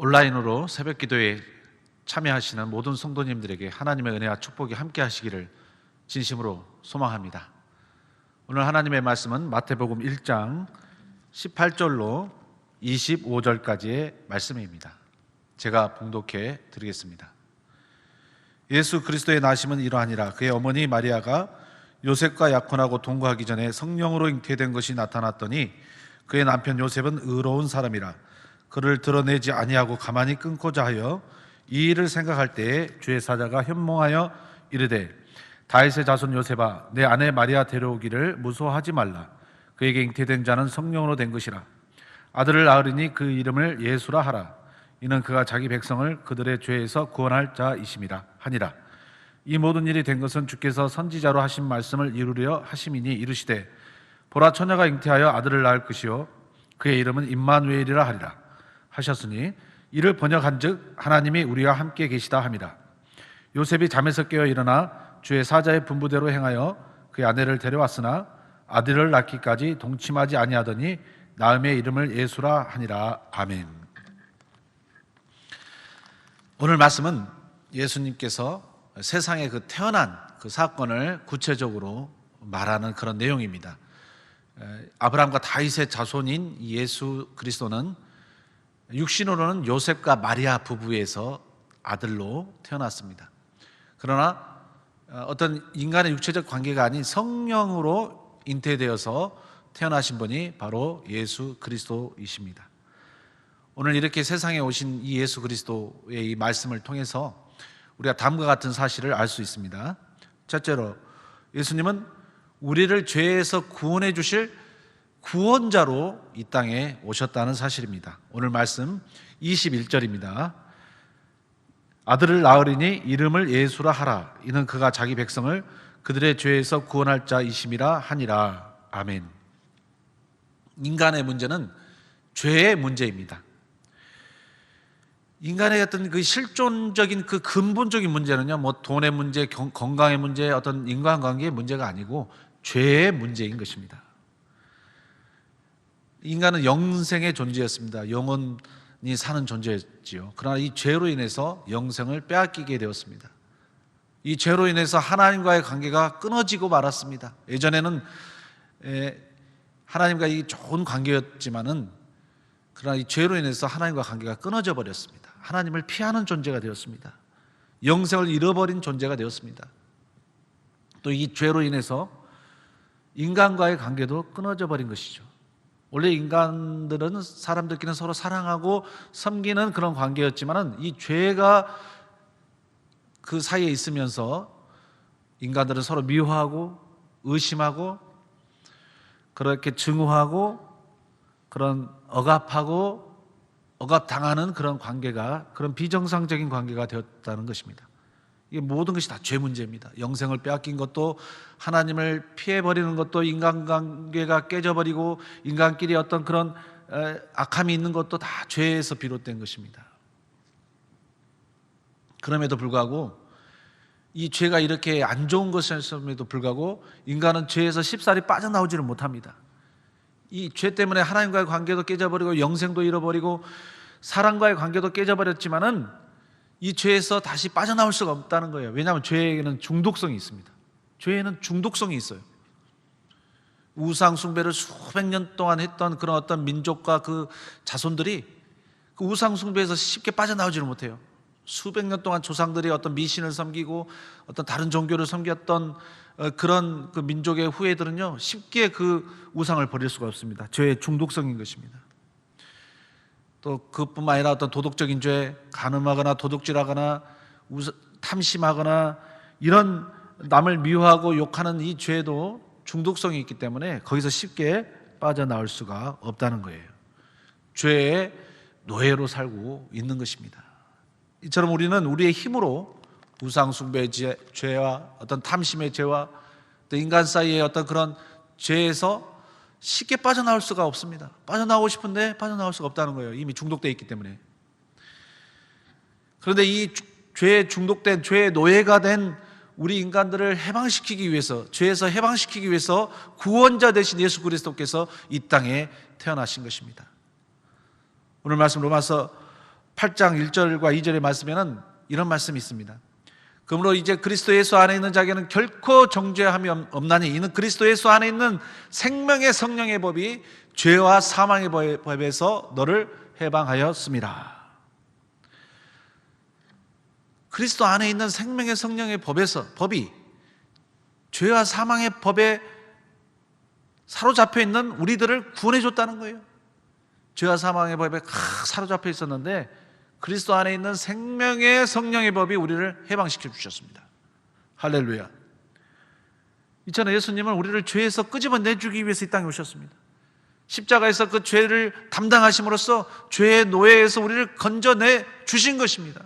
온라인으로 새벽 기도에 참여하시는 모든 성도님들에게 하나님의 은혜와 축복이 함께 하시기를 진심으로 소망합니다. 오늘 하나님의 말씀은 마태복음 1장 18절로 25절까지의 말씀입니다. 제가 봉독해 드리겠습니다. 예수 그리스도의 나심은 이러하니라. 그의 어머니 마리아가 요셉과 약혼하고 동거하기 전에 성령으로 잉태된 것이 나타났더니 그의 남편 요셉은 의로운 사람이라 그를 드러내지 아니하고 가만히 끊고자 하여 이 일을 생각할 때에 주의 사자가 현몽하여 이르되 다윗의 자손 요셉아, 내 아내 마리아 데려오기를 무서워하지 말라. 그에게 잉태된 자는 성령으로 된 것이라. 아들을 낳으리니 그 이름을 예수라 하라. 이는 그가 자기 백성을 그들의 죄에서 구원할 자이심이라 하니라. 이 모든 일이 된 것은 주께서 선지자로 하신 말씀을 이루려 하심이니 이르시되 보라, 처녀가 잉태하여 아들을 낳을 것이요 그의 이름은 임마누엘이라 하리라 하셨으니 이를 번역한즉 하나님이 우리와 함께 계시다 함이라. 요셉이 잠에서 깨어 일어나 주의 사자의 분부대로 행하여 그의 아내를 데려왔으나 아들을 낳기까지 동침하지 아니하더니 낳음의 이름을 예수라 하니라. 아멘. 오늘 말씀은 예수님께서 세상에 태어난 그 사건을 구체적으로 말하는 그런 내용입니다. 아브라함과 다윗의 자손인 예수 그리스도는 육신으로는 요셉과 마리아 부부에서 아들로 태어났습니다. 그러나 어떤 인간의 육체적 관계가 아닌 성령으로 잉태되어서 태어나신 분이 바로 예수 그리스도이십니다. 오늘 이렇게 세상에 오신 이 예수 그리스도의 이 말씀을 통해서 우리가 다음과 같은 사실을 알 수 있습니다. 첫째로, 예수님은 우리를 죄에서 구원해 주실 구원자로 이 땅에 오셨다는 사실입니다. 오늘 말씀 21절입니다. 아들을 낳으리니 이름을 예수라 하라. 이는 그가 자기 백성을 그들의 죄에서 구원할 자이심이라 하니라. 아멘. 인간의 문제는 죄의 문제입니다. 인간의 어떤 그 실존적인 그 근본적인 문제는요, 돈의 문제, 건강의 문제, 어떤 인간관계의 문제가 아니고 죄의 문제인 것입니다. 인간은 영생의 존재였습니다. 영원히 사는 존재였지요. 그러나 이 죄로 인해서 영생을 빼앗기게 되었습니다. 이 죄로 인해서 하나님과의 관계가 끊어지고 말았습니다. 예전에는 하나님과 이 좋은 관계였지만은 그러나 이 죄로 인해서 하나님과 관계가 끊어져 버렸습니다. 하나님을 피하는 존재가 되었습니다. 영생을 잃어버린 존재가 되었습니다. 또 이 죄로 인해서 인간과의 관계도 끊어져 버린 것이죠. 원래 인간들은 사람들끼리는 서로 사랑하고 섬기는 그런 관계였지만은 이 죄가 그 사이에 있으면서 인간들은 서로 미워하고 의심하고 그렇게 증오하고 그런 억압당하는 그런 관계가, 그런 비정상적인 관계가 되었다는 것입니다. 이게 모든 것이 다 죄 문제입니다. 영생을 빼앗긴 것도, 하나님을 피해버리는 것도, 인간관계가 깨져버리고 인간끼리 어떤 그런 악함이 있는 것도 다 죄에서 비롯된 것입니다. 그럼에도 불구하고 이 죄가 이렇게 안 좋은 것임에도 불구하고 인간은 죄에서 쉽사리 빠져나오지를 못합니다. 이 죄 때문에 하나님과의 관계도 깨져버리고 영생도 잃어버리고 사랑과의 관계도 깨져버렸지만은 이 죄에서 다시 빠져나올 수가 없다는 거예요. 왜냐하면 죄에는 중독성이 있습니다. 죄에는 중독성이 있어요. 우상 숭배를 수백 년 동안 했던 그런 어떤 민족과 그 자손들이 그 우상 숭배에서 쉽게 빠져나오지를 못해요. 수백 년 동안 조상들이 어떤 미신을 섬기고 어떤 다른 종교를 섬겼던 그런 그 민족의 후예들은요, 쉽게 그 우상을 버릴 수가 없습니다. 죄의 중독성인 것입니다. 또 그뿐만 아니라 어떤 도덕적인 죄, 간음하거나 도둑질하거나 탐심하거나 이런 남을 미워하고 욕하는 이 죄도 중독성이 있기 때문에 거기서 쉽게 빠져나올 수가 없다는 거예요. 죄의 노예로 살고 있는 것입니다. 이처럼 우리는 우리의 힘으로 우상 숭배의 죄와 어떤 탐심의 죄와 또 인간 사이의 어떤 그런 죄에서 쉽게 빠져나올 수가 없습니다. 빠져나오고 싶은데 빠져나올 수가 없다는 거예요. 이미 중독되어 있기 때문에. 그런데 이 죄에 중독된, 죄의 노예가 된 우리 인간들을 해방시키기 위해서, 죄에서 해방시키기 위해서 구원자 되신 예수 그리스도께서 이 땅에 태어나신 것입니다. 오늘 말씀 로마서 8장 1절과 2절의 말씀에는 이런 말씀이 있습니다. 그러므로 이제 그리스도 예수 안에 있는 자에게는 결코 정죄함이 없나니 이는 그리스도 예수 안에 있는 생명의 성령의 법이 죄와 사망의 법에서 너를 해방하였습니다. 그리스도 안에 있는 생명의 성령의 법이 죄와 사망의 법에 사로잡혀 있는 우리들을 구원해 줬다는 거예요. 죄와 사망의 법에 사로잡혀 있었는데 그리스도 안에 있는 생명의 성령의 법이 우리를 해방시켜 주셨습니다. 할렐루야. 이처럼 예수님은 우리를 죄에서 끄집어내주기 위해서 이 땅에 오셨습니다. 십자가에서 그 죄를 담당하심으로써 죄의 노예에서 우리를 건져내 주신 것입니다.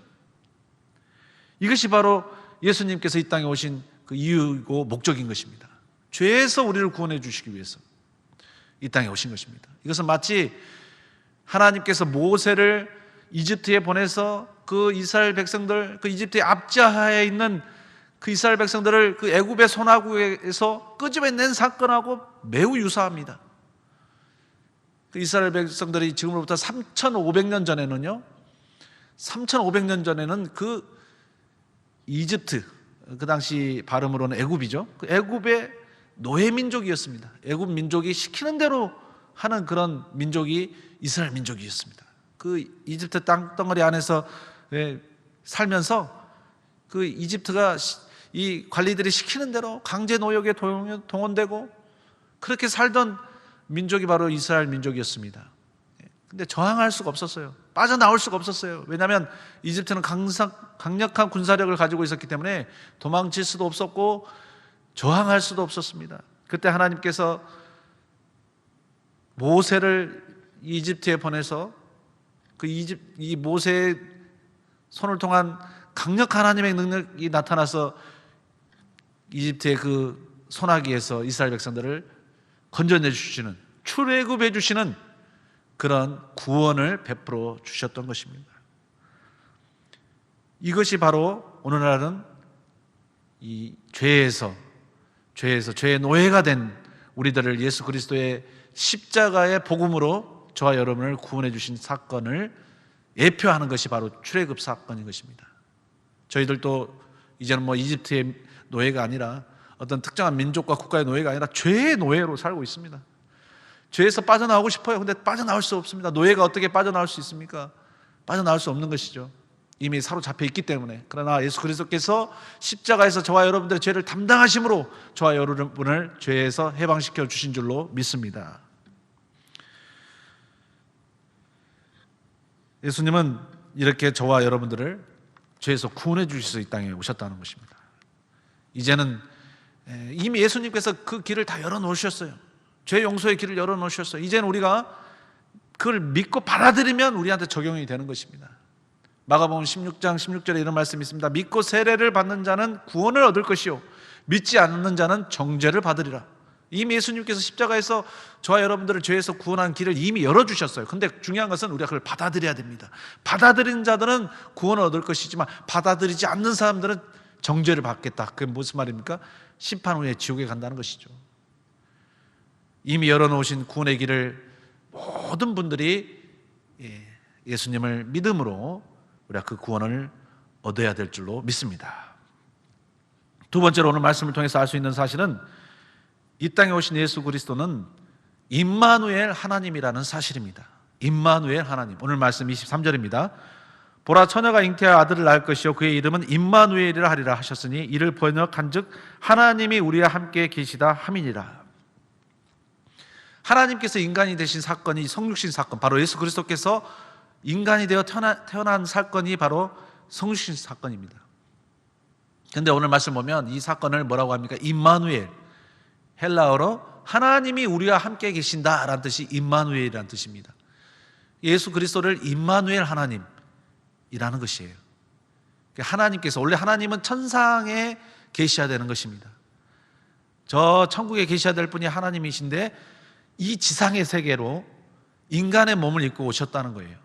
이것이 바로 예수님께서 이 땅에 오신 그 이유이고 목적인 것입니다. 죄에서 우리를 구원해 주시기 위해서 이 땅에 오신 것입니다. 이것은 마치 하나님께서 모세를 이집트에 보내서 그 이스라엘 백성들, 그 이집트의 압제하에 있는 그 이스라엘 백성들을 그 애굽의 손아귀에서 끄집어낸 사건하고 매우 유사합니다. 그 이스라엘 백성들이 지금으로부터 3,500년 전에는요, 3,500년 전에는 그 이집트, 그 당시 발음으로는 애굽이죠. 그 애굽의 노예 민족이었습니다. 애굽 민족이 시키는 대로 하는 그런 민족이 이스라엘 민족이었습니다. 그 이집트 땅덩어리 안에서 살면서 그 이집트가 이 관리들이 시키는 대로 강제 노역에 동원되고 그렇게 살던 민족이 바로 이스라엘 민족이었습니다. 근데 저항할 수가 없었어요. 빠져나올 수가 없었어요. 왜냐하면 이집트는 강력한 군사력을 가지고 있었기 때문에 도망칠 수도 없었고 저항할 수도 없었습니다. 그때 하나님께서 모세를 이집트에 보내서 이 모세의 손을 통한 강력한 하나님의 능력이 나타나서 이집트의 그 손아귀에서 이스라엘 백성들을 건져내 주시는, 출애굽해 주시는 그런 구원을 베풀어 주셨던 것입니다. 이것이 바로 오늘날은 이 죄의 노예가 된 우리들을 예수 그리스도의 십자가의 복음으로 저와 여러분을 구원해 주신 사건을 예표하는 것이 바로 출애굽 사건인 것입니다. 저희들도 이제는 이집트의 노예가 아니라 어떤 특정한 민족과 국가의 노예가 아니라 죄의 노예로 살고 있습니다. 죄에서 빠져나오고 싶어요. 근데 빠져나올 수 없습니다. 노예가 어떻게 빠져나올 수 있습니까? 빠져나올 수 없는 것이죠. 이미 사로잡혀 있기 때문에. 그러나 예수 그리스도께서 십자가에서 저와 여러분들의 죄를 담당하심으로 저와 여러분을 죄에서 해방시켜 주신 줄로 믿습니다. 예수님은 이렇게 저와 여러분들을 죄에서 구원해 주셔서 이 땅에 오셨다는 것입니다. 이제는 이미 예수님께서 그 길을 다 열어놓으셨어요. 죄 용서의 길을 열어놓으셨어요. 이제는 우리가 그걸 믿고 받아들이면 우리한테 적용이 되는 것입니다. 마가복음 16장 16절에 이런 말씀이 있습니다. 믿고 세례를 받는 자는 구원을 얻을 것이요 믿지 않는 자는 정죄를 받으리라. 이미 예수님께서 십자가에서 저와 여러분들을 죄에서 구원한 길을 이미 열어주셨어요. 근데 중요한 것은 우리가 그걸 받아들여야 됩니다. 받아들인 자들은 구원을 얻을 것이지만 받아들이지 않는 사람들은 정죄를 받겠다. 그게 무슨 말입니까? 심판 후에 지옥에 간다는 것이죠. 이미 열어놓으신 구원의 길을 모든 분들이 예수님을 믿음으로 우리가 그 구원을 얻어야 될 줄로 믿습니다. 두 번째로 오늘 말씀을 통해서 알 수 있는 사실은 이 땅에 오신 예수 그리스도는 임마누엘 하나님이라는 사실입니다. 임마누엘 하나님. 오늘 말씀 23절입니다. 보라 처녀가 잉태하여 아들을 낳을 것이요 그의 이름은 임마누엘이라 하리라 하셨으니 이를 번역한즉 하나님이 우리와 함께 계시다 함이니라. 하나님께서 인간이 되신 사건이 성육신 사건, 바로 예수 그리스도께서 인간이 되어 태어난 사건이 바로 성육신 사건입니다. 그런데 오늘 말씀 보면 이 사건을 뭐라고 합니까? 임마누엘, 헬라어로 하나님이 우리와 함께 계신다라는 뜻이 임마누엘이라는 뜻입니다. 예수 그리스도를 임마누엘 하나님이라는 것이에요. 하나님께서, 원래 하나님은 천상에 계셔야 되는 것입니다. 저 천국에 계셔야 될 분이 하나님이신데 이 지상의 세계로 인간의 몸을 입고 오셨다는 거예요.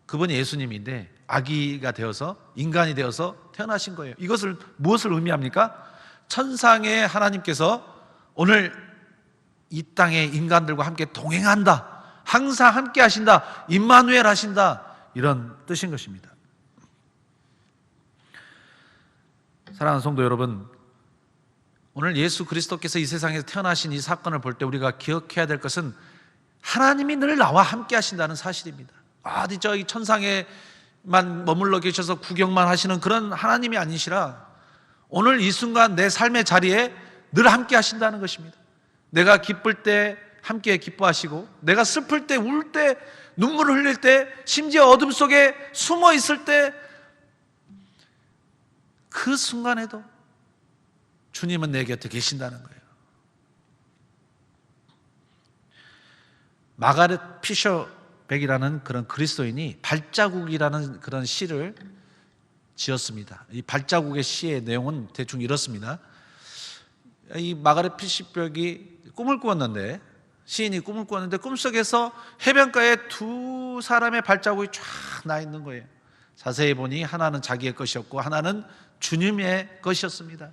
그분이 예수님인데 아기가 되어서 인간이 되어서 태어나신 거예요. 이것을 무엇을 의미합니까? 천상의 하나님께서 오늘 이 땅의 인간들과 함께 동행한다, 항상 함께 하신다, 임마누엘 하신다, 이런 뜻인 것입니다. 사랑하는 성도 여러분, 오늘 예수 그리스도께서 이 세상에서 태어나신 이 사건을 볼 때 우리가 기억해야 될 것은 하나님이 늘 나와 함께 하신다는 사실입니다. 어디 저기 천상에만 머물러 계셔서 구경만 하시는 그런 하나님이 아니시라 오늘 이 순간 내 삶의 자리에 늘 함께 하신다는 것입니다. 내가 기쁠 때 함께 기뻐하시고, 내가 슬플 때, 울 때, 눈물을 흘릴 때, 심지어 어둠 속에 숨어 있을 때, 그 순간에도 주님은 내 곁에 계신다는 거예요. 마가렛 피셔백이라는 그런 그리스도인이 발자국이라는 그런 시를 지었습니다. 이 발자국의 시의 내용은 대충 이렇습니다. 이 마가렛 피셔백이 꿈을 꾸었는데, 시인이 꿈을 꾸었는데 꿈속에서 해변가에 두 사람의 발자국이 쫙 나 있는 거예요. 자세히 보니 하나는 자기의 것이었고 하나는 주님의 것이었습니다.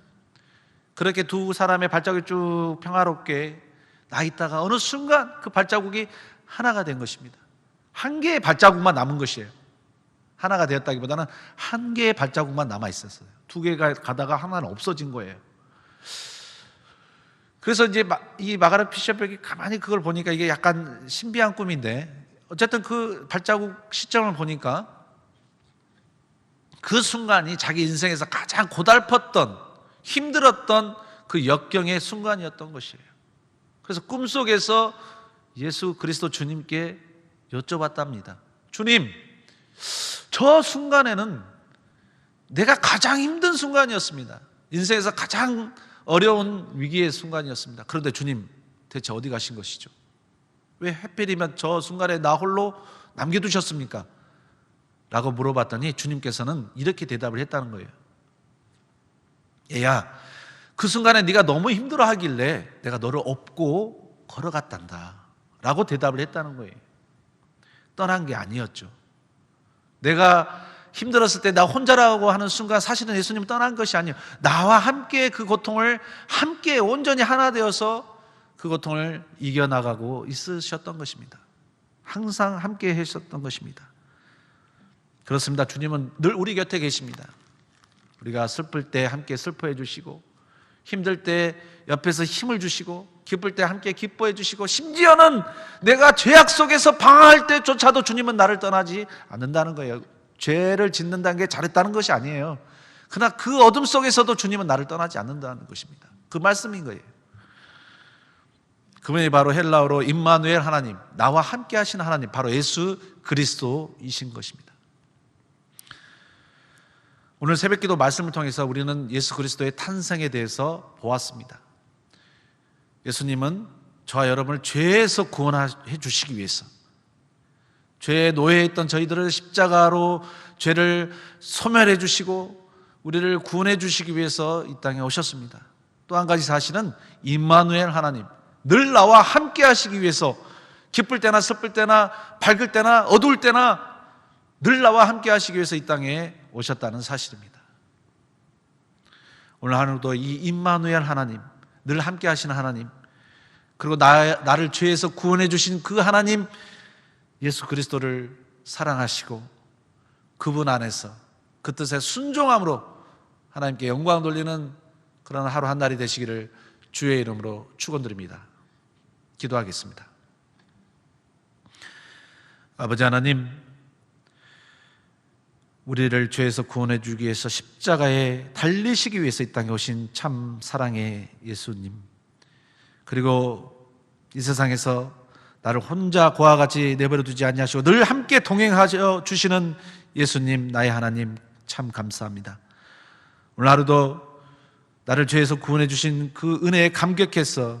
그렇게 두 사람의 발자국이 쭉 평화롭게 나 있다가 어느 순간 그 발자국이 하나가 된 것입니다. 한 개의 발자국만 남은 것이에요. 하나가 되었다기보다는 한 개의 발자국만 남아 있었어요. 두 개가 가다가 하나는 없어진 거예요. 그래서 이제 이 마가렛 피셔백이 가만히 그걸 보니까 이게 약간 신비한 꿈인데, 어쨌든 그 발자국 시점을 보니까 그 순간이 자기 인생에서 가장 고달팠던, 힘들었던 그 역경의 순간이었던 것이에요. 그래서 꿈속에서 예수 그리스도 주님께 여쭤봤답니다. 주님, 저 순간에는 내가 가장 힘든 순간이었습니다. 인생에서 가장 어려운 위기의 순간이었습니다. 그런데 주님, 대체 어디 가신 것이죠? 왜 하필이면 저 순간에 나 홀로 남겨두셨습니까? 라고 물어봤더니 주님께서는 이렇게 대답을 했다는 거예요. 얘야, 그 순간에 네가 너무 힘들어하길래 내가 너를 업고 걸어갔단다 라고 대답을 했다는 거예요. 떠난 게 아니었죠. 내가 힘들었을 때 나 혼자라고 하는 순간 사실은 예수님은 떠난 것이 아니에요. 나와 함께 그 고통을 함께 온전히 하나 되어서 그 고통을 이겨나가고 있으셨던 것입니다. 항상 함께 하셨던 것입니다. 그렇습니다. 주님은 늘 우리 곁에 계십니다. 우리가 슬플 때 함께 슬퍼해 주시고, 힘들 때 옆에서 힘을 주시고, 기쁠 때 함께 기뻐해 주시고, 심지어는 내가 죄악 속에서 방황할 때조차도 주님은 나를 떠나지 않는다는 거예요. 죄를 짓는다는 게 잘했다는 것이 아니에요. 그러나 그 어둠 속에서도 주님은 나를 떠나지 않는다는 것입니다. 그 말씀인 거예요. 그분이 바로 헬라어로 임마누엘 하나님, 나와 함께 하시는 하나님, 바로 예수 그리스도이신 것입니다. 오늘 새벽기도 말씀을 통해서 우리는 예수 그리스도의 탄생에 대해서 보았습니다. 예수님은 저와 여러분을 죄에서 구원해 주시기 위해서, 죄에 노예해 있던 저희들을 십자가로 죄를 소멸해 주시고 우리를 구원해 주시기 위해서 이 땅에 오셨습니다. 또 한 가지 사실은 임마누엘 하나님, 늘 나와 함께 하시기 위해서, 기쁠 때나 슬플 때나 밝을 때나 어두울 때나 늘 나와 함께 하시기 위해서 이 땅에 오셨다는 사실입니다. 오늘 하루도 이 임마누엘 하나님, 늘 함께 하시는 하나님, 그리고 나를 죄에서 구원해 주신 그 하나님 예수 그리스도를 사랑하시고 그분 안에서 그 뜻에 순종함으로 하나님께 영광 돌리는 그런 하루 한 날이 되시기를 주의 이름으로 축원드립니다. 기도하겠습니다. 아버지 하나님, 우리를 죄에서 구원해 주기 위해서 십자가에 달리시기 위해서 이 땅에 오신 참 사랑의 예수님, 그리고 이 세상에서 나를 혼자 고와 같이 내버려 두지 아니하시고 늘 함께 동행하여 주시는 예수님, 나의 하나님, 참 감사합니다. 오늘 하루도 나를 죄에서 구원해 주신 그 은혜에 감격해서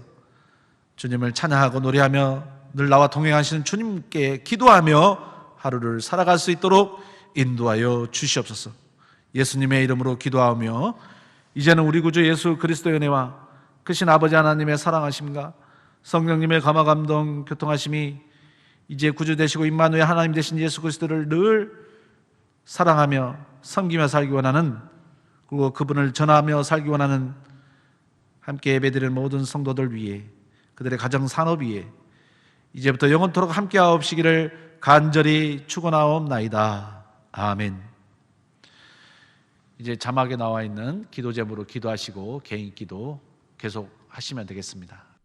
주님을 찬양하고 노래하며 늘 나와 동행하시는 주님께 기도하며 하루를 살아갈 수 있도록 인도하여 주시옵소서. 예수님의 이름으로 기도하며 이제는 우리 구주 예수 그리스도의 은혜와 크신 아버지 하나님의 사랑하심과 성령님의 감화감동 교통하심이 이제 구주 되시고 임마누엘 하나님 되신 예수 그리스도를 늘 사랑하며 섬기며 살기 원하는, 그리고 그분을 전하며 살기 원하는 함께 예배드리는 모든 성도들 위해, 그들의 가정 산업 위에 이제부터 영원토록 함께하옵시기를 간절히 축원하옵나이다. 아멘. 이제 자막에 나와 있는 기도 제목으로 기도하시고 개인 기도 계속 하시면 되겠습니다.